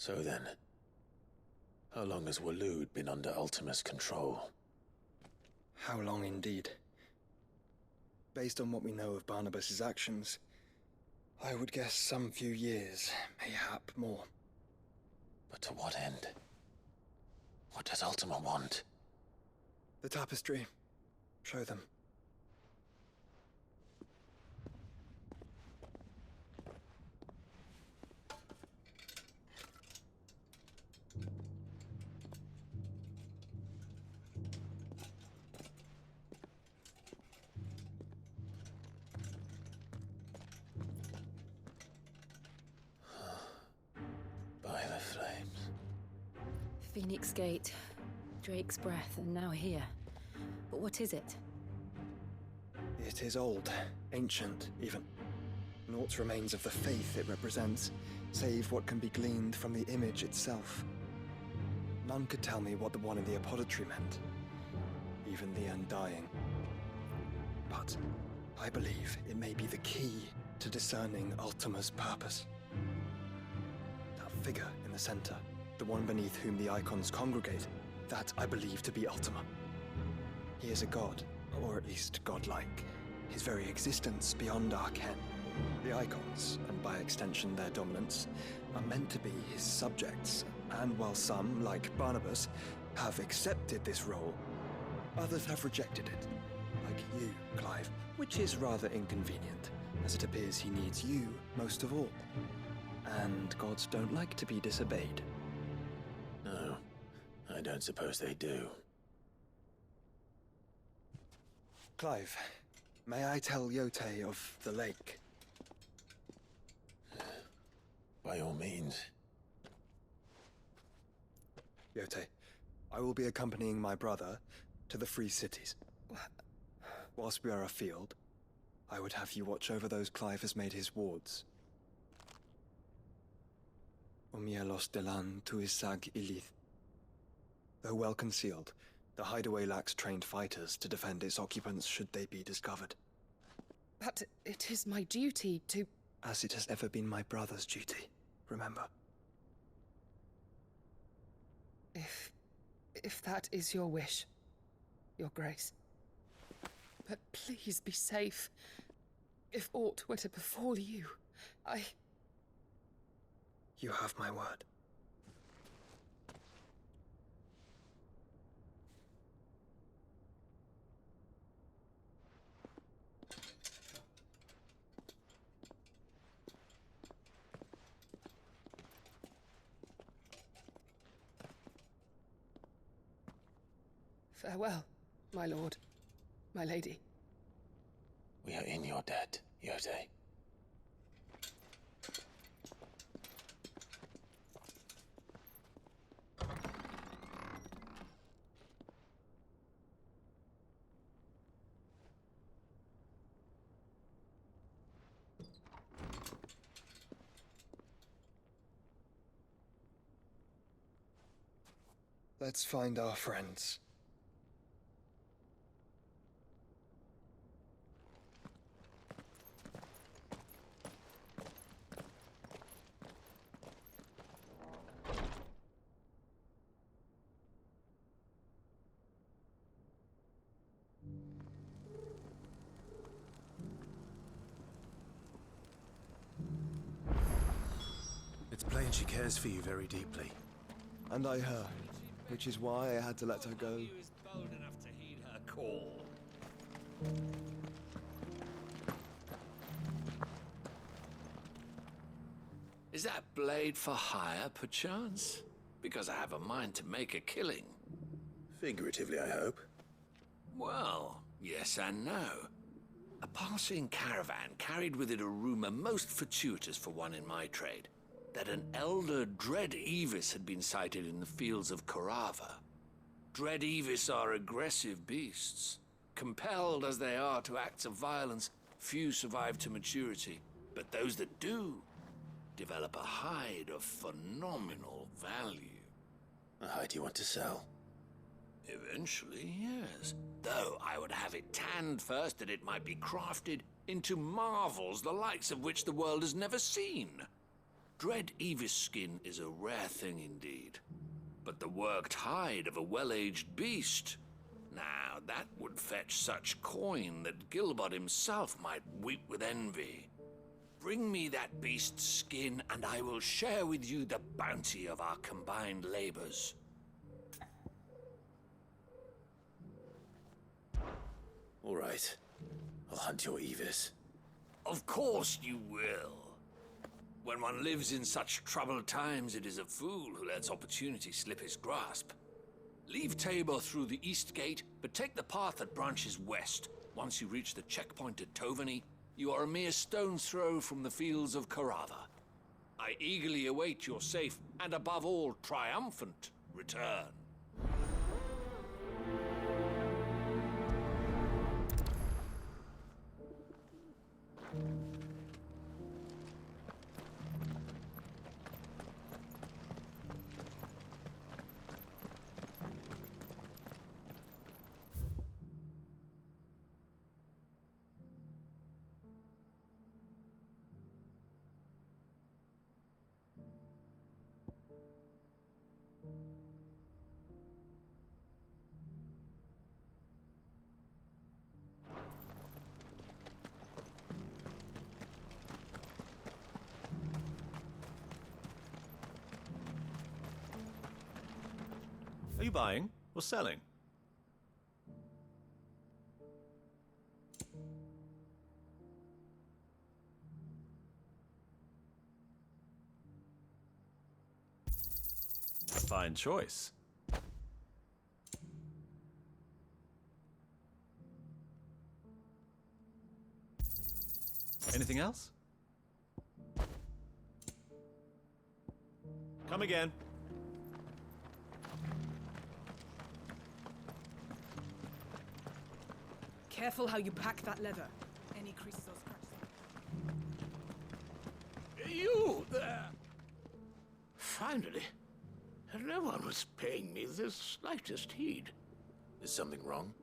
So then, how long has Waloed been under Ultima's control? How long indeed? Based on what we know of Barnabas's actions, I would guess some few years, mayhap more. But to what end? What does Ultima want? The tapestry. Show them. By the flames. Phoenix Gate, Drake's Breath, and now here. But what is it? It is old, ancient even. Naught remains of the faith it represents, save what can be gleaned from the image itself. None could tell me what the one in the apothecary meant, even the Undying. But I believe it may be the key to discerning Ultima's purpose. That figure in the center, the one beneath whom the icons congregate, that I believe to be Ultima. He is a god, or at least godlike, his very existence beyond our ken. The icons, and by extension their dominants, are meant to be his subjects, and while some, like Barnabas, have accepted this role, others have rejected it, like you, Clive, which is rather inconvenient, as it appears he needs you most of all. And gods don't like to be disobeyed. No, I don't suppose they do. Clive, may I tell Yote of the lake? By all means. Yote, I will be accompanying my brother to the Free Cities. Whilst we are afield, I would have you watch over those Clive has made his wards. Umielos delan tuisag ilith. Though well concealed, the hideaway lacks trained fighters to defend its occupants should they be discovered. But it is my duty to... As it has ever been my brother's duty, remember. If that is your wish, Your Grace. But please be safe. If aught were to befall you, You have my word. Farewell, my lord, my lady. We are in your debt, Yote. Let's find our friends. It's plain she cares for you very deeply. And I her, which is why I had to let her go. Who is bold enough to heed her call? Is that blade for hire, perchance? Because I have a mind to make a killing. Figuratively, I hope. Well, yes and no. A passing caravan carried with it a rumor most fortuitous for one in my trade, that an elder Dread Evis had been sighted in the fields of Korava. Dread Evis are aggressive beasts. Compelled as they are to acts of violence, few survive to maturity, but those that do develop a hide of phenomenal value. A hide you want to sell? Eventually, yes. Though I would have it tanned first that it might be crafted into marvels the likes of which the world has never seen. Dread Evis skin is a rare thing indeed. But the worked hide of a well-aged beast, now that would fetch such coin that Gilbert himself might weep with envy. Bring me that beast's skin, and I will share with you the bounty of our combined labors. All right. I'll hunt your Evis. Of course you will. When one lives in such troubled times, it is a fool who lets opportunity slip his grasp. Leave Tabor through the east gate, but take the path that branches west. Once you reach the checkpoint at Tovany, you are a mere stone's throw from the fields of Carava. I eagerly await your safe, and above all, triumphant return. Are you buying or selling? Fine choice. Anything else? Come again. Careful how you pack that leather. Any creases or scratches. You there! Finally. No one was paying me the slightest heed. Is something wrong?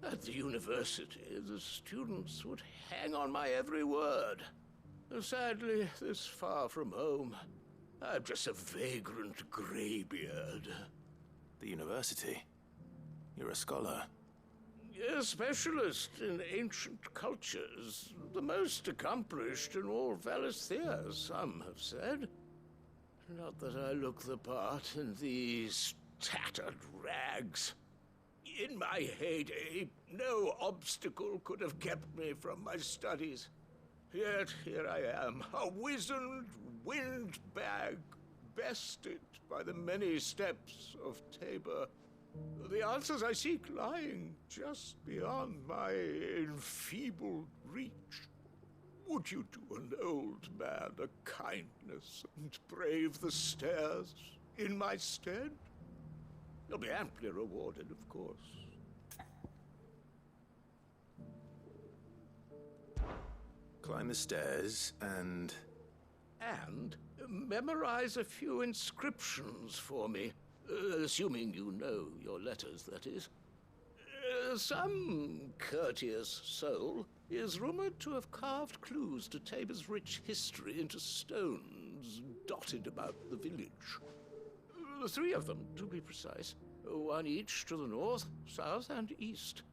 At the university, the students would hang on my every word. Sadly, this far from home, I'm just a vagrant greybeard. The university? You're a scholar. A specialist in ancient cultures. The most accomplished in all Valisthea, some have said. Not that I look the part in these tattered rags. In my heyday, no obstacle could have kept me from my studies. Yet here I am, a wizened windbag, bested by the many steps of Tabor. The answers I seek lying just beyond my enfeebled reach. Would you do an old man a kindness and brave the stairs in my stead? You'll be amply rewarded, of course. Climb the stairs and... And memorize a few inscriptions for me. Assuming you know your letters, that is. Some courteous soul is rumored to have carved clues to Tabor's rich history into stones dotted about the village. 3 of them, to be precise. 1 each to the north, south, and east.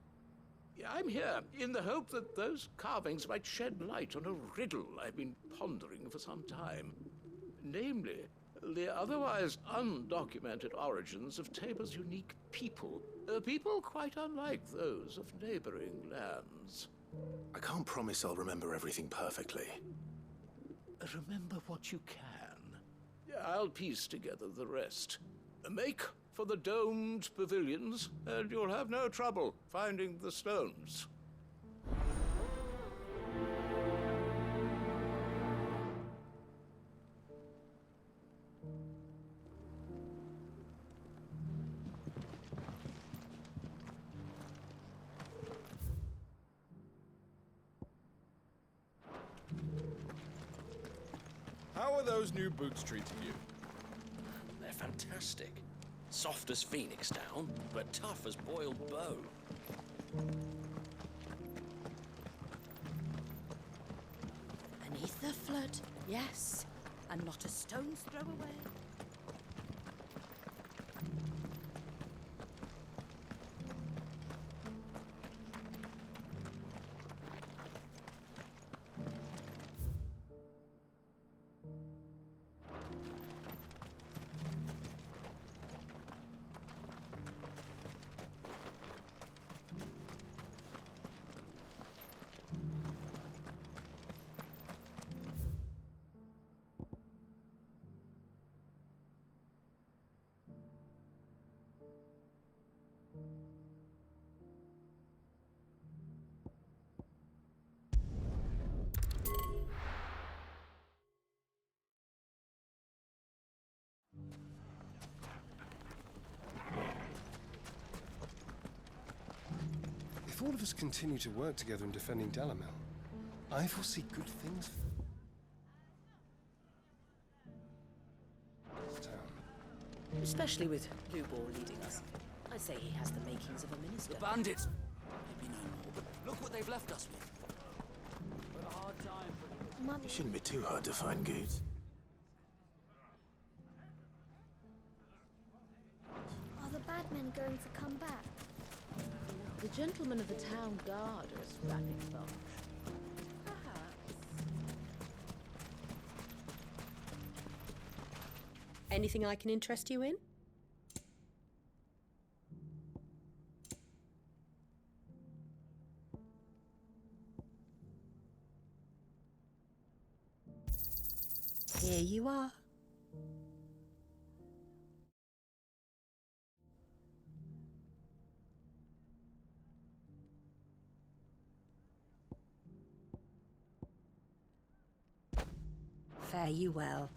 I'm here in the hope that those carvings might shed light on a riddle I've been pondering for some time. Namely, the otherwise undocumented origins of Tabor's unique people. People quite unlike those of neighboring lands. I can't promise I'll remember everything perfectly. Remember what you can. I'll piece together the rest. Make for the domed pavilions, and you'll have no trouble finding the stones. How are those new boots treating you? They're fantastic. Soft as phoenix down, but tough as boiled bow. Beneath the flood, yes. and not a stone's throw away. If all of us continue to work together in defending Delamel, I foresee good things for this town. Especially with Lubor leading us. I'd say he has the makings of a minister. The bandits! Maybe no more, but look what they've left us with. But a hard time. It shouldn't be too hard to find goods. Are the bad men going to come back? The gentlemen of the town guard are a scrapping bunch. Perhaps. Anything I can interest you in? Here you are. Fare you well.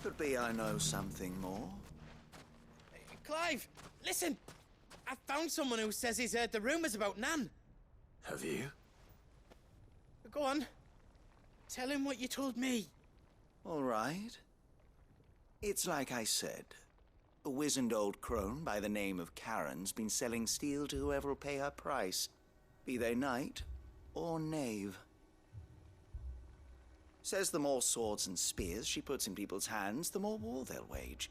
Could be I know something more. Clive, listen! I found someone who says he's heard the rumours about Nan. Have you? Go on. Tell him what you told me. All right. It's like I said. A wizened old crone by the name of Karen's been selling steel to whoever'll pay her price, be they knight or knave. Says the more swords and spears she puts in people's hands, the more war they'll wage.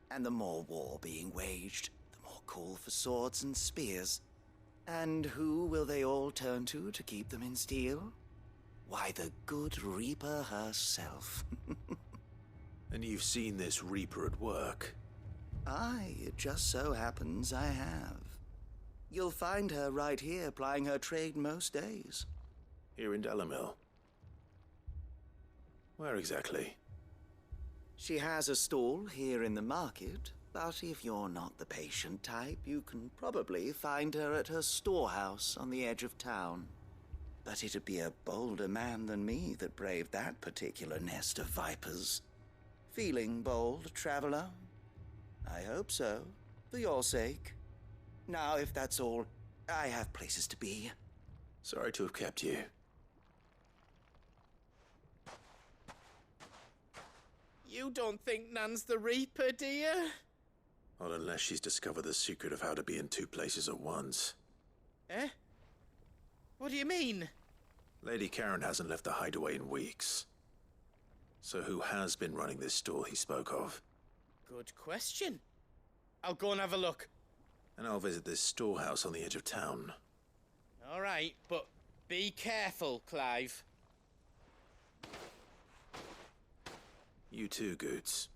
And the more war being waged, the more call for swords and spears. And who will they all turn to keep them in steel? Why, the good Reaper herself. And you've seen this Reaper at work? Aye, it just so happens I have. You'll find her right here plying her trade most days. Here in Delamel? Where exactly? She has a stall here in the market, but if you're not the patient type, you can probably find her at her storehouse on the edge of town. But it'd be a bolder man than me that braved that particular nest of vipers. Feeling bold, traveler? I hope so, for your sake. Now, if that's all, I have places to be. Sorry to have kept you. You don't think Nan's the Reaper, do you? Not unless she's discovered the secret of how to be in two places at once. Eh? What do you mean? Lady Karen hasn't left the hideaway in weeks. So who has been running this store he spoke of? Good question. I'll go and have a look. And I'll visit this storehouse on the edge of town. All right, but be careful, Clive. You too, Goots.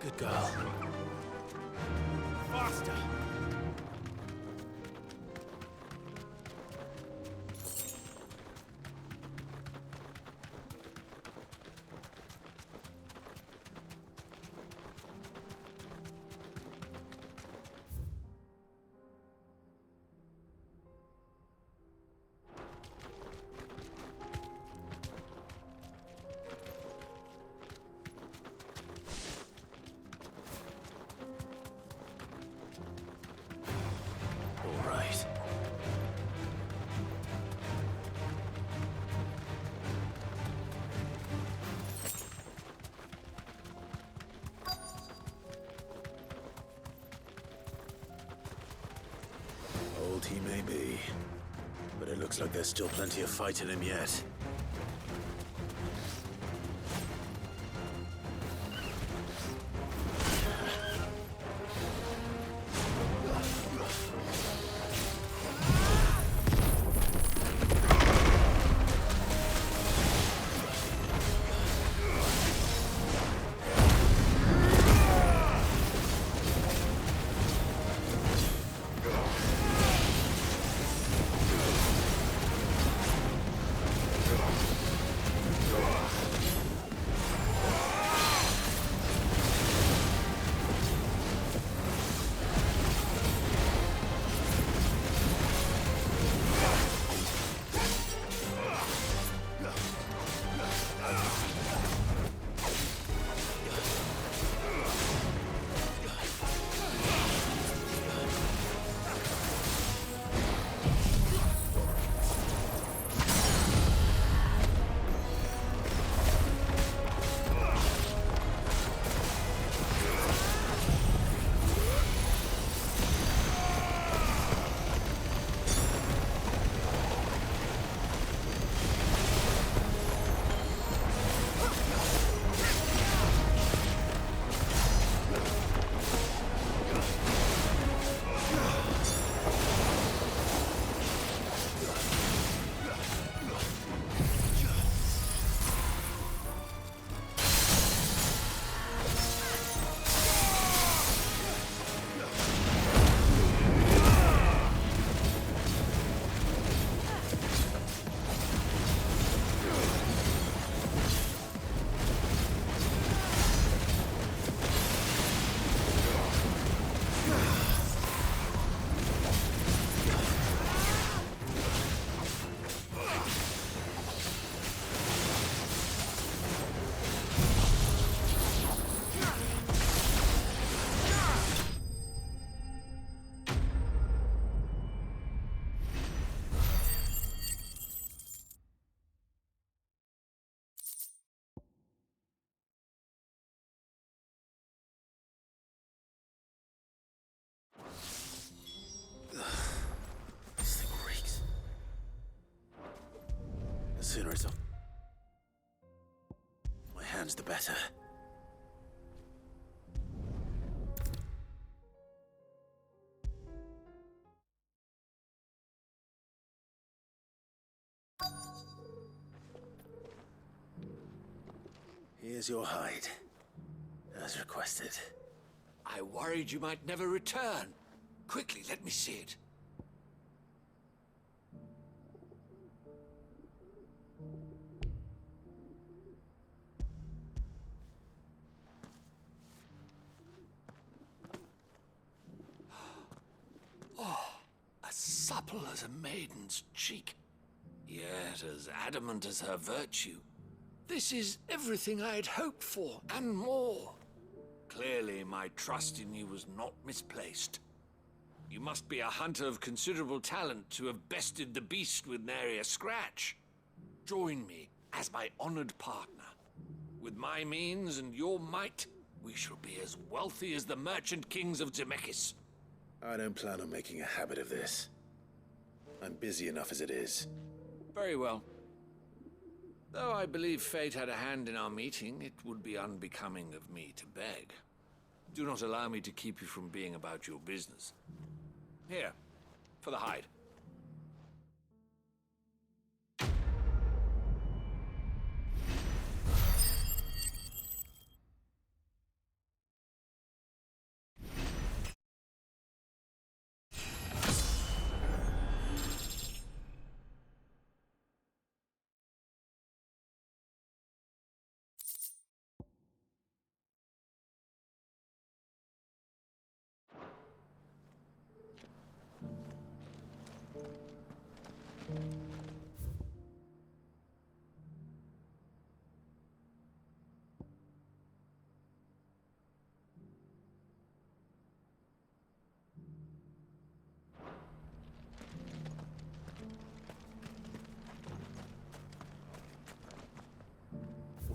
Good girl. Faster! All right. Old he may be, but it looks like there's still plenty of fight in him yet. This thing reeks. The sooner it's off my hands, the better. Here's your hide, as requested. I worried you might never return. Quickly, let me see it. Oh, as supple as a maiden's cheek, yet as adamant as her virtue. This is everything I had hoped for, and more. Clearly, my trust in you was not misplaced. You must be a hunter of considerable talent to have bested the beast with nary a scratch. Join me as my honored partner. With my means and your might, we shall be as wealthy as the merchant kings of Zemeckis. I don't plan on making a habit of this. I'm busy enough as it is. Very well. Though I believe fate had a hand in our meeting, it would be unbecoming of me to beg. Do not allow me to keep you from being about your business. Here, for the hide.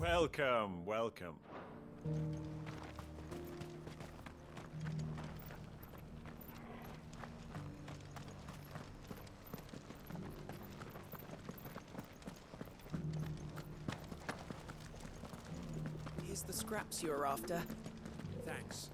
Welcome, welcome. Here's the scraps you're after. Thanks.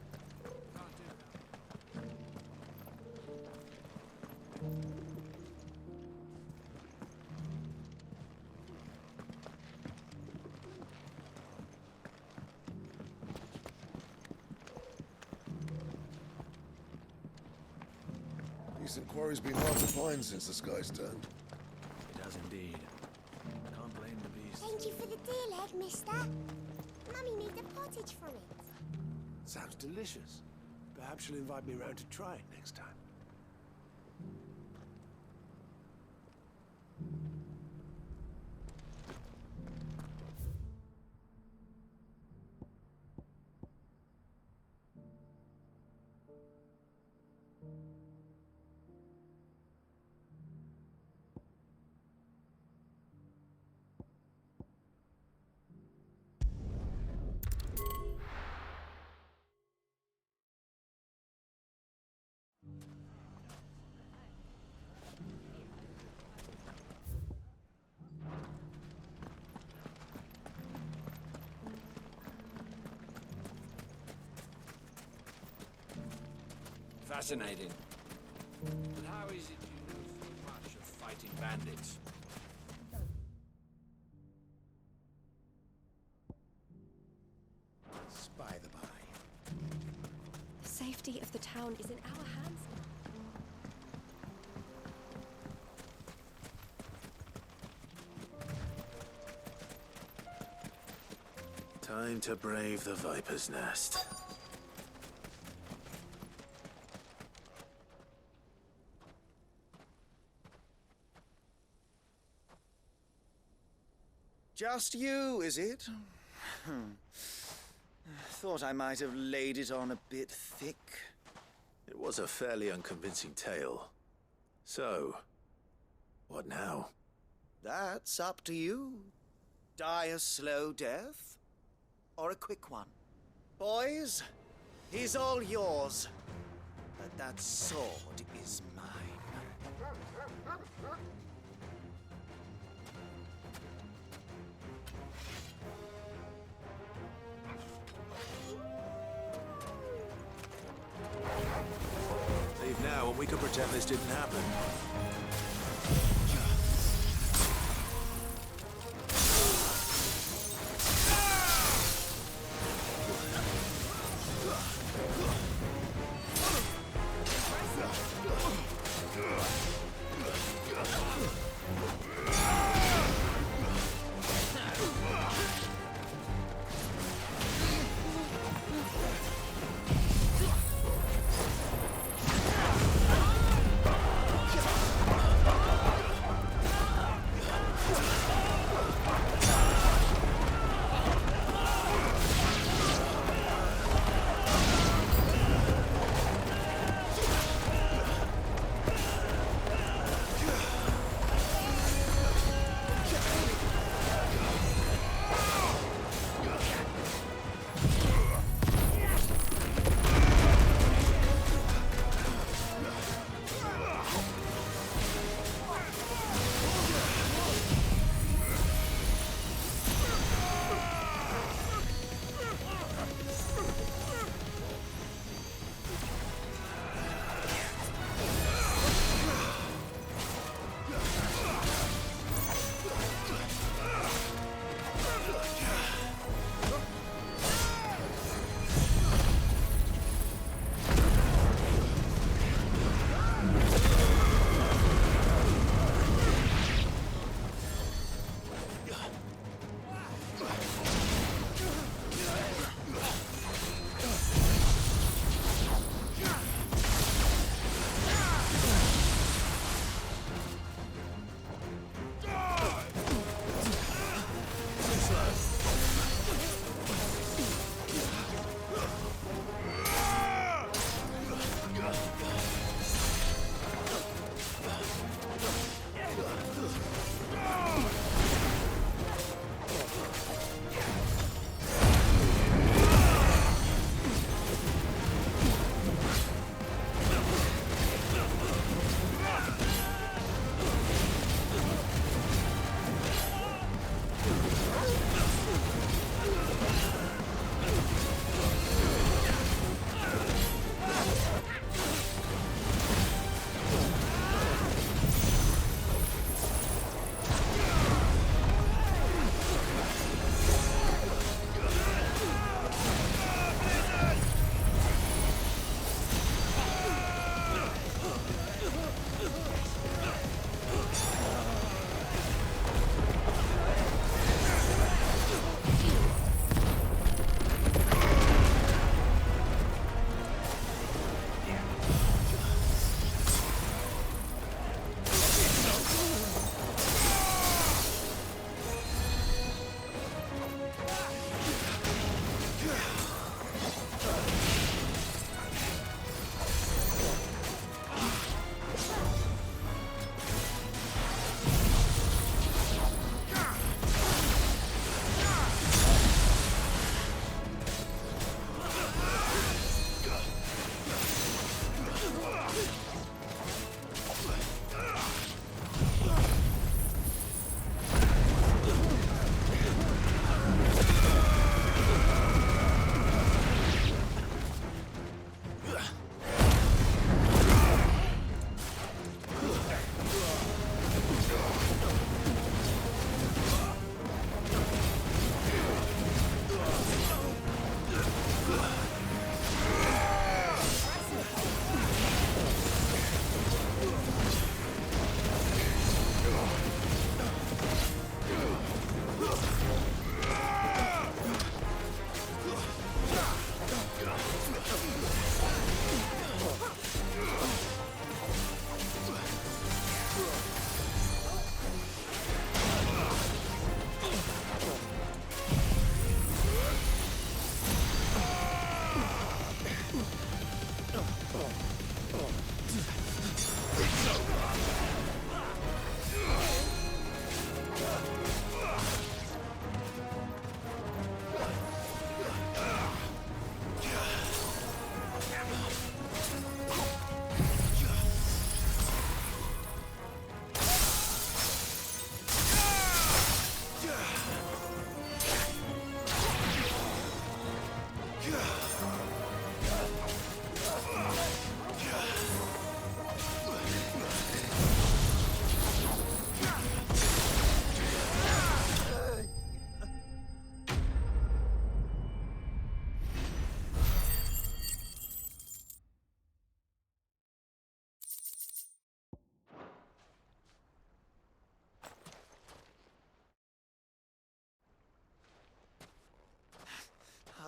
Decent quarry's been hard to find since the sky's turned. It has indeed. Can't blame the beast. Thank you for the deal, egg, mister. Mummy made the pottage from it. Sounds delicious. Perhaps you'll invite me around to try it next time. Fascinating. But how is it you know so much of fighting bandits? By the by. The safety of the town is in our hands now. Time to brave the Viper's Nest. Just you, is it? Thought I might have laid it on a bit thick. It was a fairly unconvincing tale. So, what now? That's up to you. Die a slow death, or a quick one. Boys, he's all yours. But that sword is mine. Leave now, and we can pretend this didn't happen.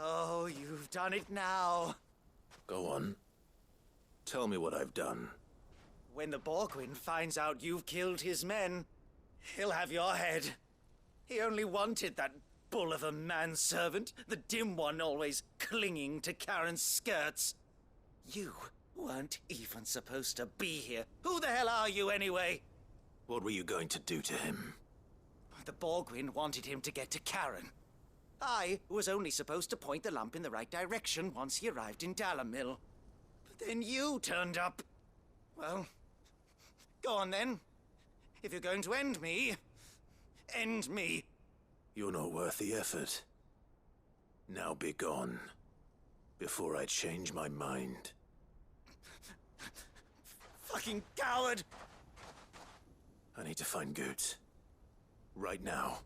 Oh, you've done it now. Go on. Tell me what I've done. When the Borgwyn finds out you've killed his men, he'll have your head. He only wanted that bull of a manservant, the dim one always clinging to Karen's skirts. You weren't even supposed to be here. Who the hell are you anyway? What were you going to do to him? The Borgwyn wanted him to get to Karen. I was only supposed to point the lamp in the right direction once he arrived in Dalamil. But then you turned up. Well, go on then. If you're going to end me, end me. You're not worth the effort. Now be gone, before I change my mind. Fucking coward! I need to find Goots. Right now.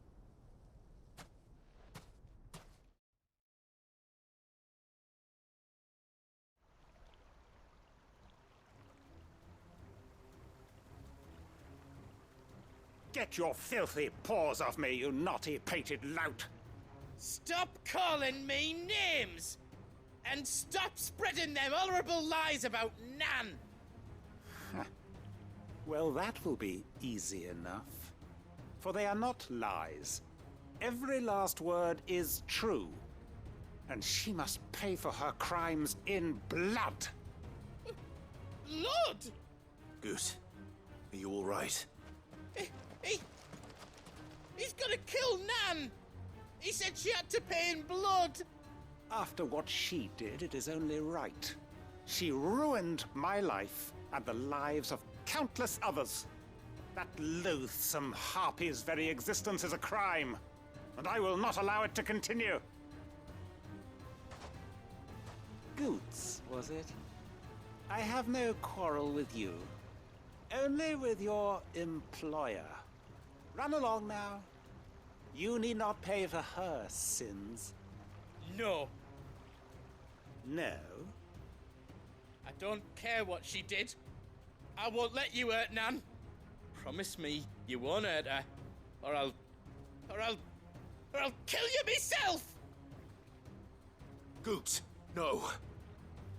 Get your filthy paws off me, you naughty-pated lout! Stop calling me names! And stop spreading them horrible lies about Nan! Well, that will be easy enough. For they are not lies. Every last word is true. And she must pay for her crimes in blood. Blood? Goose, are you all right? He's gonna kill Nan! He said she had to pay in blood! After what she did, it is only right. She ruined my life and the lives of countless others. That loathsome harpy's very existence is a crime, and I will not allow it to continue. Goots, was it? I have no quarrel with you. Only with your employer. Run along now. You need not pay for her sins. No. No? I don't care what she did. I won't let you hurt Nan. Promise me you won't hurt her, or I'll kill you myself! Goots, no.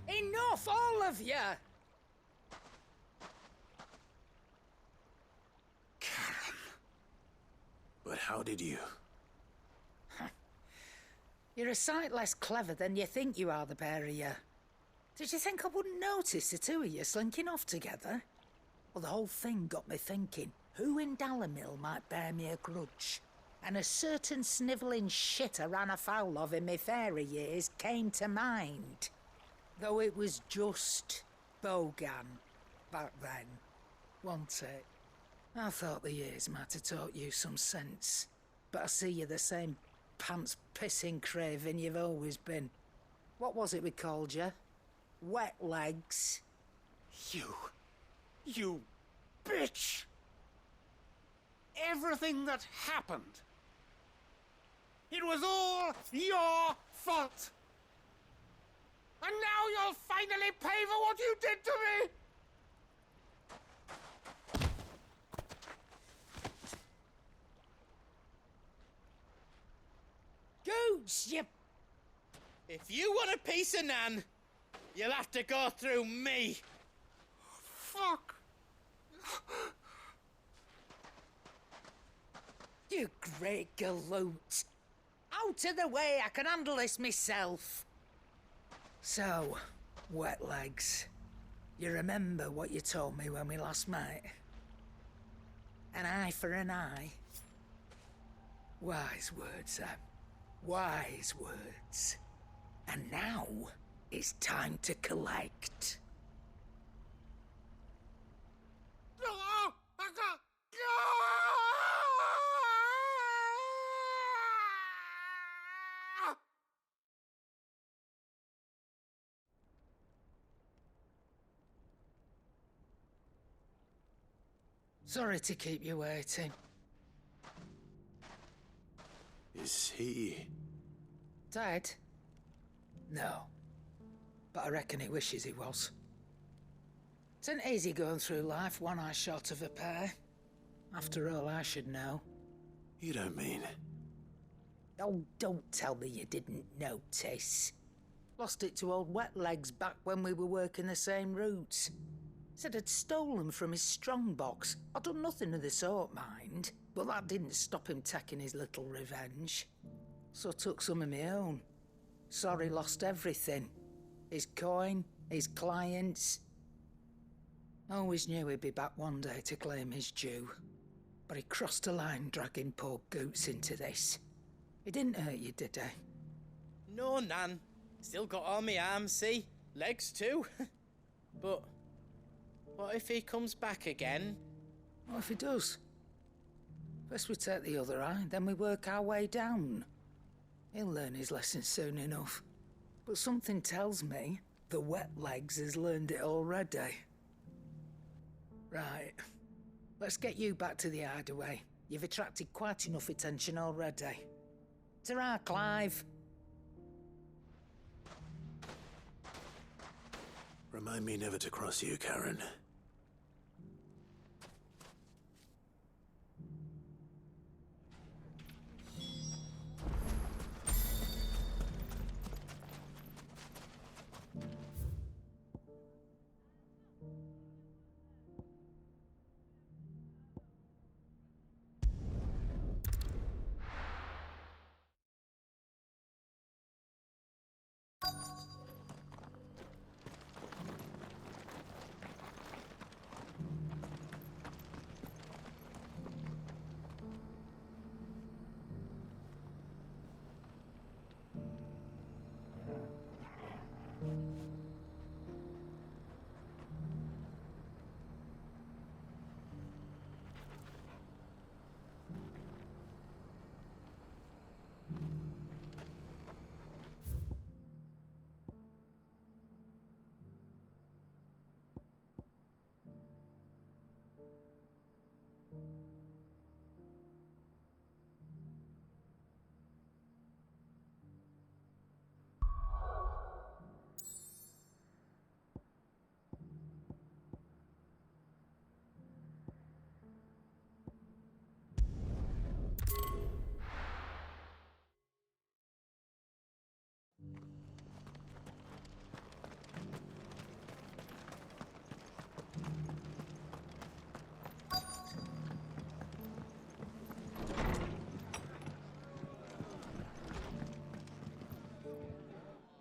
Enough, all of you! But how did you? You're a sight less clever than you think you are, the pair of you. Did you think I wouldn't notice the two of you slinking off together? Well, the whole thing got me thinking, who in Dalamil might bear me a grudge? And a certain snivelling shit I ran afoul of in my fairy years came to mind. Though it was just Bogan back then, wasn't it? I thought the years might have taught you some sense, but I see you're the same pants-pissing craven you've always been. What was it we called you? Wet legs? You bitch! Everything that happened, it was all your fault! And now you'll finally pay for what you did to me! Goots, you... If you want a piece of Nan, you'll have to go through me. Fuck. You great galoot. Out of the way, I can handle this myself. So, wet legs, you remember what you told me when we last met? An eye for an eye. Wise words, Sam. Wise words. And now, It's time to collect. Sorry to keep you waiting. Is he... Dead? No. But I reckon he wishes he was. It ain't easy going through life one eye short of a pair. After all, I should know. You don't mean... Oh, don't tell me you didn't notice. Lost it to old Wet Legs back when we were working the same routes. Said I'd stolen from his strongbox. I'd done nothing of the sort, mind. But that didn't stop him taking his little revenge. So I took some of my own. Sorry, lost everything. His coin, his clients. Always knew he'd be back one day to claim his due. But he crossed a line dragging poor Goots into this. He didn't hurt you, did he? No, Nan. Still got all my arms, see? Legs too. But what if he comes back again? What if he does? First we take the other eye, then we work our way down. He'll learn his lesson soon enough. But something tells me the Wet Legs has learned it already. Right. Let's get you back to the hideaway. You've attracted quite enough attention already. Ta-ra, Clive. Remind me never to cross you, Karen.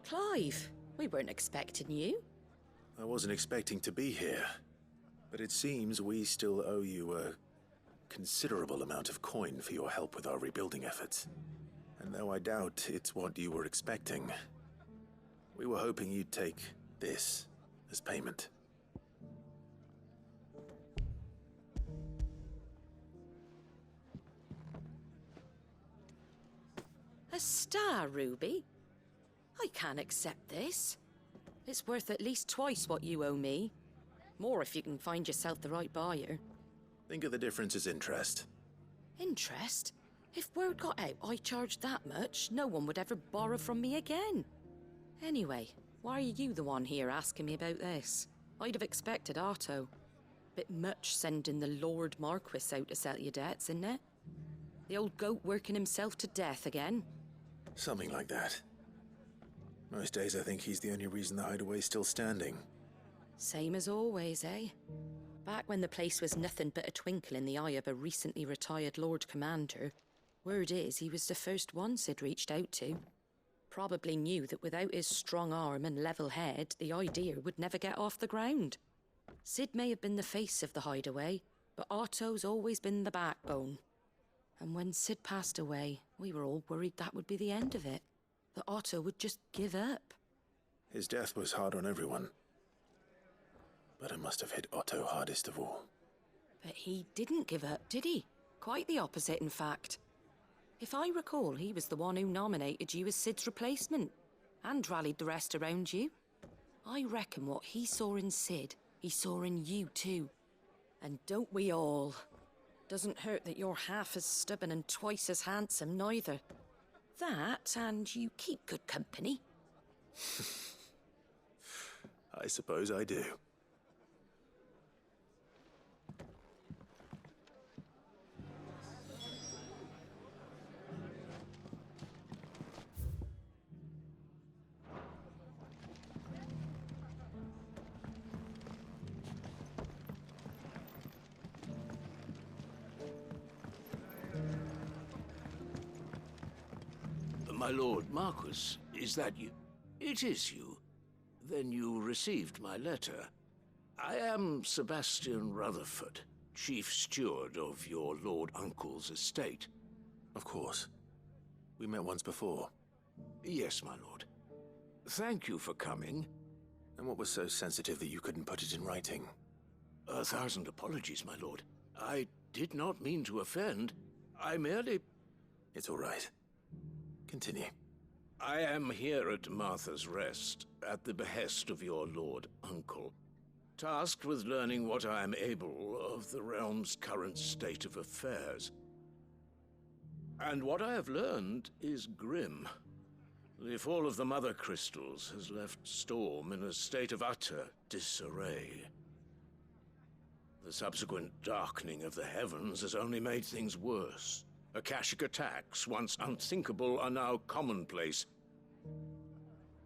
Clive, we weren't expecting you. I wasn't expecting to be here, but it seems we still owe you a considerable amount of coin for your help with our rebuilding efforts. And though I doubt it's what you were expecting, we were hoping you'd take this as payment. A star ruby? I can't accept this. It's worth at least twice what you owe me. More if you can find yourself the right buyer. Think of the difference as interest. Interest? If word got out I charged that much, no one would ever borrow from me again. Anyway, why are you the one here asking me about this? I'd have expected Otto. Bit much sending the Lord Marquis out to settle your debts, isn't it? The old goat working himself to death again? Something like that. Most days I think he's the only reason the hideaway's still standing. Same as always, eh? Back when the place was nothing but a twinkle in the eye of a recently retired Lord Commander, word is he was the first one Sid reached out to. Probably knew that without his strong arm and level head, the idea would never get off the ground. Sid may have been the face of the hideaway, but Otto's always been the backbone. And when Sid passed away, we were all worried that would be the end of it. That Otto would just give up. His death was hard on everyone. But it must have hit Otto hardest of all. But he didn't give up, did he? Quite the opposite, in fact. If I recall, he was the one who nominated you as Sid's replacement, and rallied the rest around you. I reckon what he saw in Sid, he saw in you too. And don't we all? Doesn't hurt that you're half as stubborn and twice as handsome, neither. That, and you keep good company. I suppose I do. My lord Marquis, is that you? It is you. Then you received my letter. I am Sebastian Rutherford, chief steward of your lord uncle's estate. Of course. We met once before. Yes, my lord. Thank you for coming. And what was so sensitive that you couldn't put it in writing? 1,000 apologies, my lord. I did not mean to offend. I merely... It's all right. Continue. I am here at Martha's Rest, at the behest of your lord uncle, tasked with learning what I am able of the realm's current state of affairs. And what I have learned is grim. The fall of the Mother Crystals has left Storm in a state of utter disarray. The subsequent darkening of the heavens has only made things worse. Akashic attacks, once unthinkable, are now commonplace.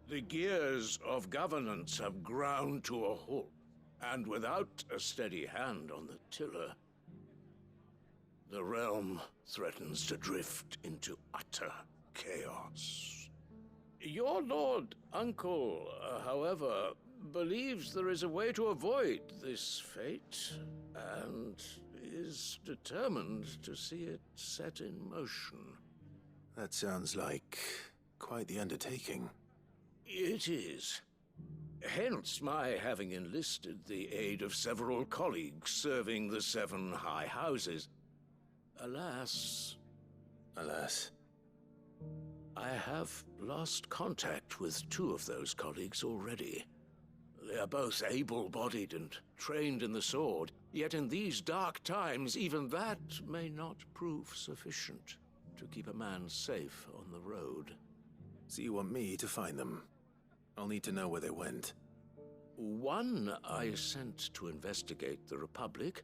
The gears of governance have ground to a halt, and without a steady hand on the tiller, the realm threatens to drift into utter chaos. Your lord uncle, however, believes there is a way to avoid this fate, and is determined to see it set in motion. That sounds like quite the undertaking. It is. Hence my having enlisted the aid of several colleagues serving the 7 high houses. Alas... Alas? I have lost contact with 2 of those colleagues already. They are both able-bodied and trained in the sword, yet in these dark times, even that may not prove sufficient to keep a man safe on the road. So you want me to find them? I'll need to know where they went. One I sent to investigate the Republic,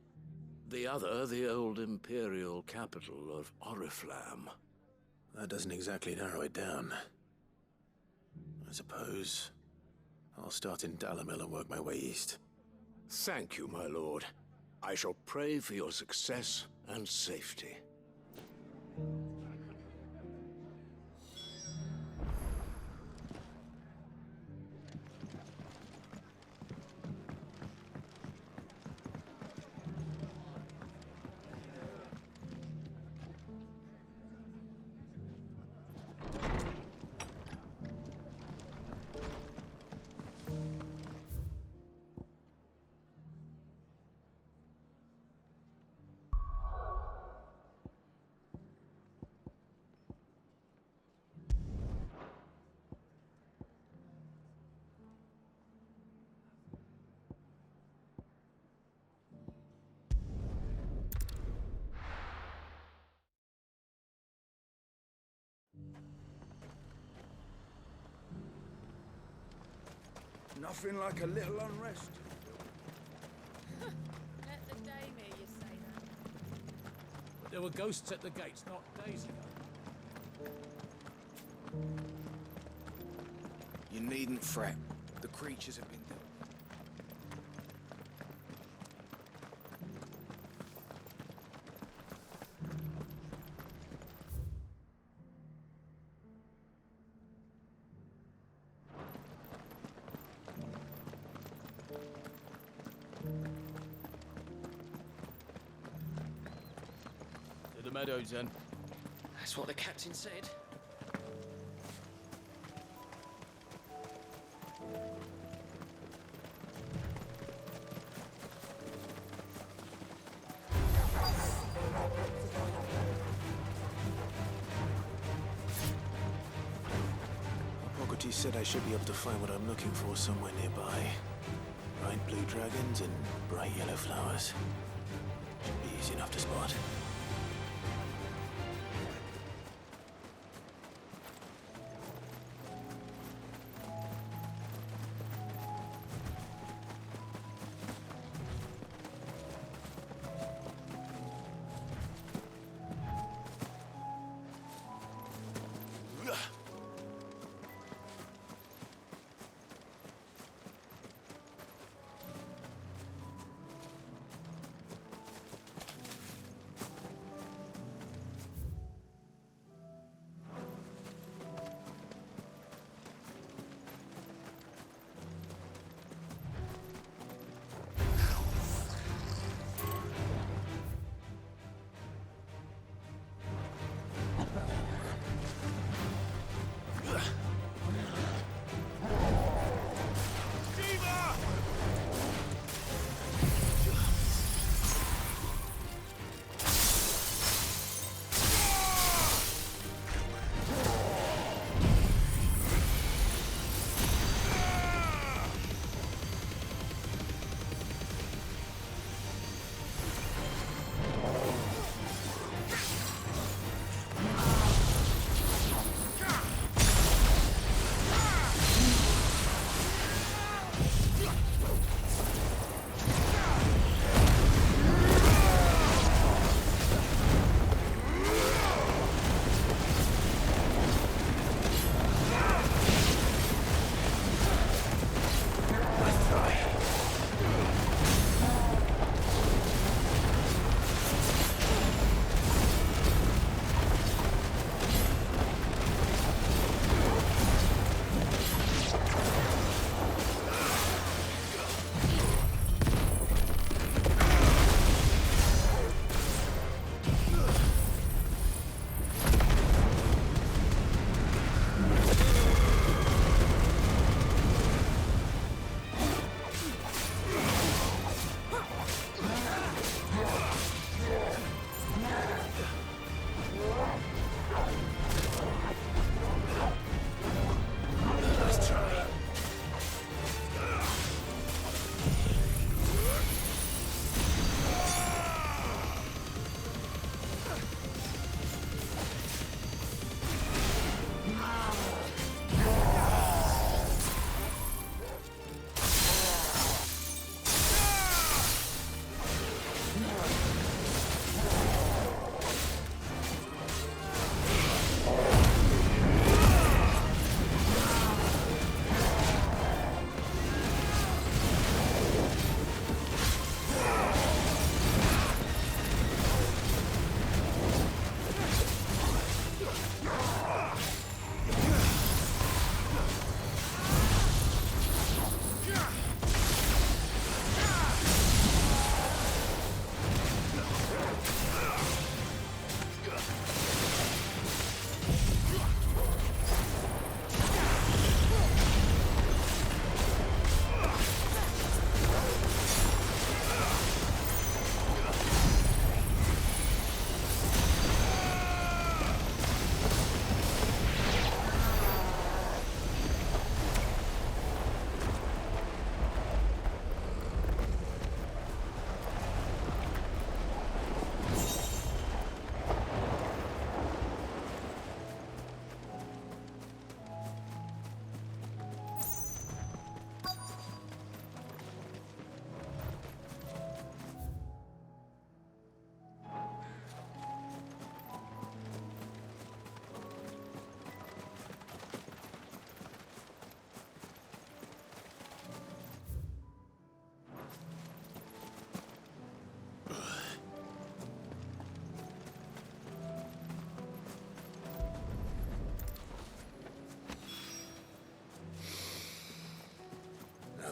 the other the old Imperial capital of Oriflamme. That doesn't exactly narrow it down. I suppose I'll start in Dalamil and work my way east. Thank you, my lord. I shall pray for your success and safety. Nothing like a little unrest. Let the dame hear you say that. But there were ghosts at the gates not days ago. You needn't fret. The creatures have been dealt. To the meadows, then. That's what the captain said. said I should be able to find what I'm looking for somewhere nearby. Bright blue dragons and bright yellow flowers. Should be easy enough to spot.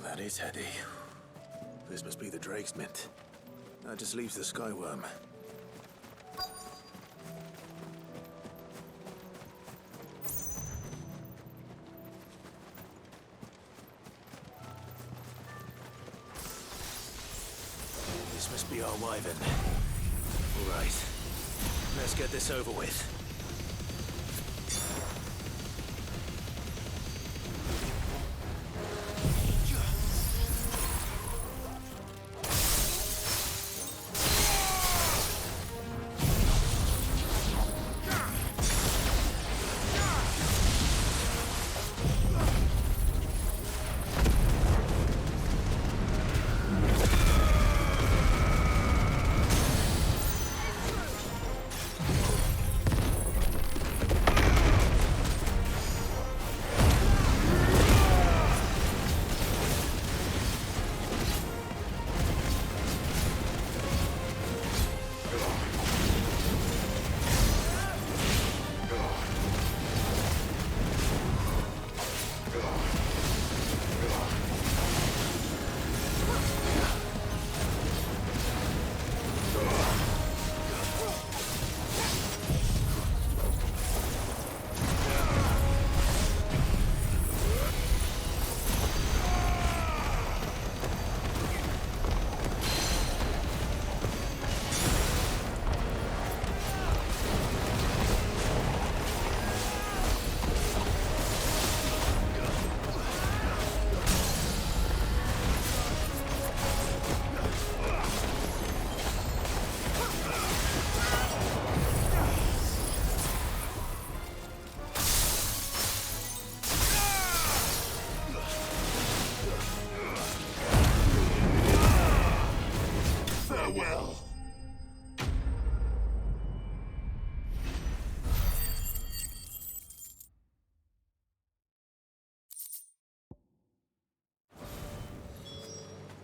That is heady. This must be the Drake's Mint. That just leaves the Skyworm. This must be our wyvern. All right. Let's get this over with.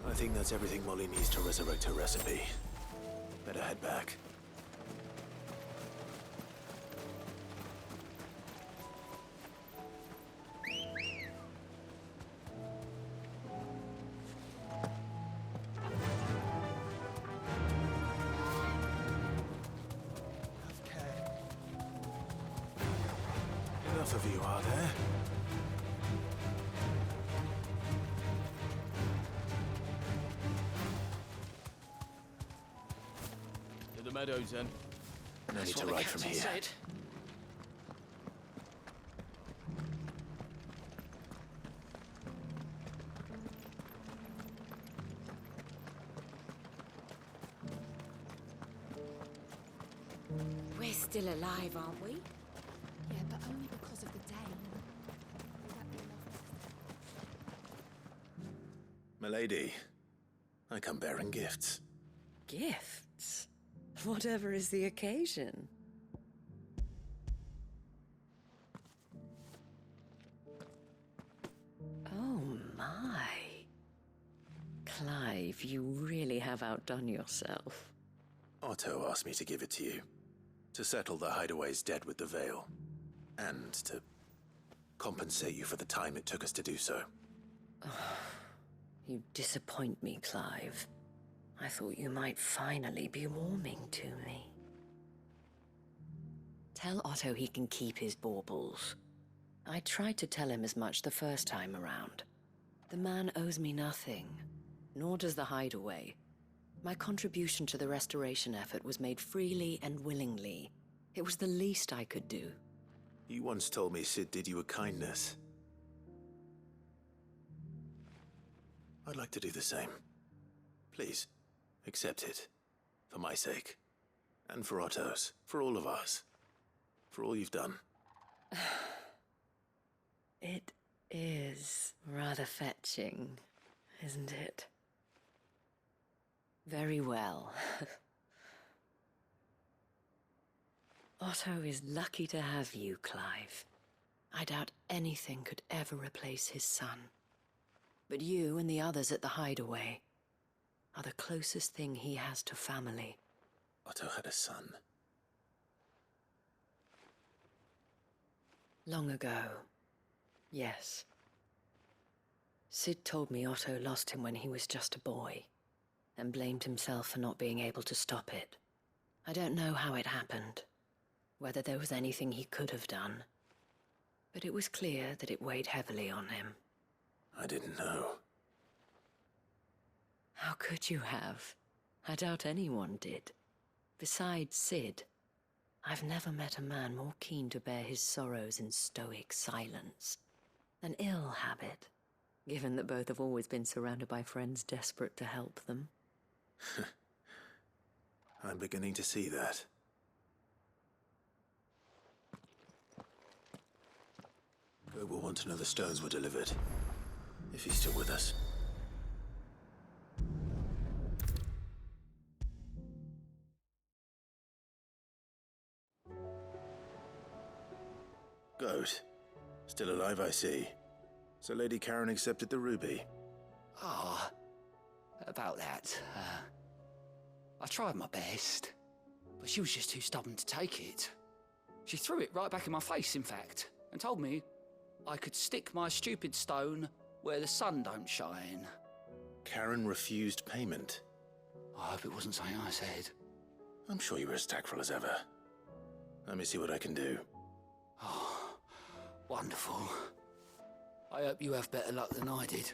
I think that's everything Molly needs to resurrect her recipe. Better head back. Enough of you, are there? To the meadows, then. No need to ride from here. Said. We're still alive, aren't we? Yeah, but only because of the Dane. Milady, I come bearing gifts. Gifts? Whatever is the occasion. Oh my. Clive, you really have outdone yourself. Otto asked me to give it to you. To settle the Hideaway's debt with the Veil. And to compensate you for the time it took us to do so. You disappoint me, Clive. I thought you might finally be warming to me. Tell Otto he can keep his baubles. I tried to tell him as much the first time around. The man owes me nothing, nor does the Hideaway. My contribution to the restoration effort was made freely and willingly. It was the least I could do. You once told me Sid did you a kindness. I'd like to do the same. Please, accept it. For my sake. And for Otto's. For all of us. For all you've done. It is rather fetching, isn't it? Very well. Otto is lucky to have you, Clive. I doubt anything could ever replace his son. But you and the others at the Hideaway are the closest thing he has to family. Otto had a son. Long ago, yes. Sid told me Otto lost him when he was just a boy, and blamed himself for not being able to stop it. I don't know how it happened, whether there was anything he could have done, but it was clear that it weighed heavily on him. I didn't know. How could you have? I doubt anyone did. Besides Sid, I've never met a man more keen to bear his sorrows in stoic silence. An ill habit, given that both have always been surrounded by friends desperate to help them. I'm beginning to see that. Gob will want to know the stones were delivered. If he's still with us. Goat. Still alive, I see. So Lady Karen accepted the ruby. Ah, about that. I tried my best, but she was just too stubborn to take it. She threw it right back in my face, in fact, and told me I could stick my stupid stone where the sun don't shine. Karen refused payment. I hope it wasn't something I said. I'm sure you were as tactful as ever. Let me see what I can do. Oh, wonderful. I hope you have better luck than I did.